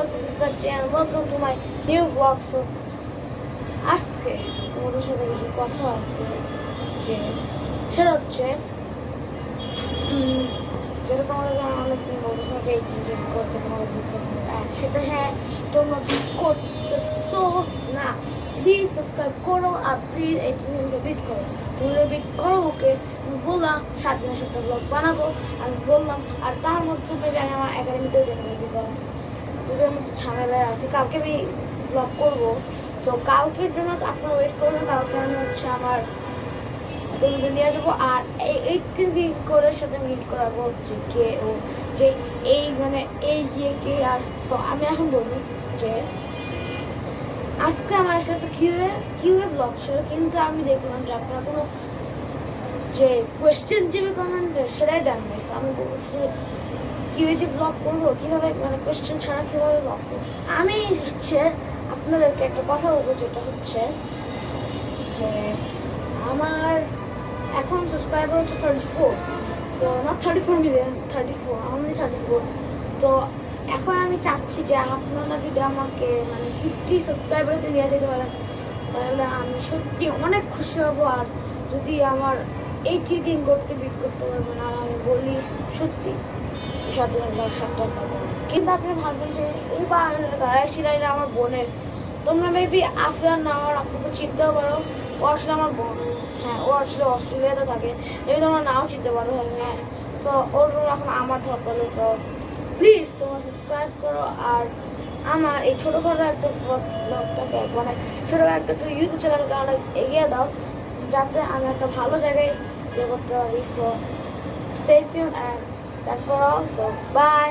viewers, this is Dati and welcome to my new vlog. So আজকে তোমাদের সাথে কিছু কথা আছে যে সেটা হচ্ছে যেটা তোমাদের অনেকদিন বলতেছো যে এই দিন করবে তোমাদের সেটা হ্যাঁ তোমরা করতেছো না, প্লিজ সাবস্ক্রাইব করো আর প্লিজ এই চ্যানেলকে বিট করো। তোমরা বিট করো ওকে, আমি বললাম 7 দিনের সপ্তাহ ব্লগ বানাবো, আমি বললাম। আর তার মধ্যে মেবি আমি আমার একাডেমিতেও যেতে পারি, বিকজ যদি আমি একটু ঝামেলায় আছি, কালকে আমি ব্লগ করবো। সো কালকের জন্য আপনারা ওয়েট করবেন। কালকে আমি হচ্ছে আমার একাডেমিতে নিয়ে যাবো আর এই করের সাথে মিট করাবো যে কে ও যে এই মানে এই ইয়েকে। আর তো আমি এখন বলি যে আজকে আমার সাথে কিউএ ব্লগ ছিল, কিন্তু আমি দেখলাম যে আপনারা কোনো যে কোয়েশ্চেন যে কমেন্ট সেটাই দেন নাই। সো আমি বলছি কিউএ যে ব্লগ করবো কীভাবে, মানে কোয়েশ্চেন ছাড়া কীভাবে ব্লগ করবো। আমি হচ্ছে আপনাদেরকে একটা কথা বলবো, যেটা হচ্ছে যে আমার এখন সাবস্ক্রাইবার হচ্ছে 34, সো নট 34 মিলিয়ন, 34 অনলি 34। তো এখন আমি চাচ্ছি যে আপনারা যদি আমাকে মানে 50 সাবস্ক্রাইবারতে নিয়ে যেতে পারেন তাহলে আমি সত্যি অনেক খুশি হব। আর যদি আমার এই কিকিং করতে বিট করতে পারবেন, আর আমি বলি সত্যি সাতটা পাবো। কিন্তু আপনি ভাববেন যে এইবার গাড়াইশিলাইরা আমার বোনের, তোমরা মেবি আফিয়ান না আমার আপনাকে চিনতেও পারো, ও আসলে আমার বোন। হ্যাঁ, ও আসলে অস্ট্রেলিয়াতে থাকে, মেবি তোমরা নাও চিনতে পারো। হ্যাঁ, সো ওর এখন আমার ধকলে। সো প্লিজ তোমরা সাবস্ক্রাইব করো আর আমার এই ছোটোখাটো একটা ব্লগটাকে মানে ছোটো একটা ইউটিউব চ্যানেলকে অনেক এগিয়ে দাও, যাতে আমি একটা ভালো জায়গায় ইয়ে করতে পারি। So stay tuned and that's for all. So by.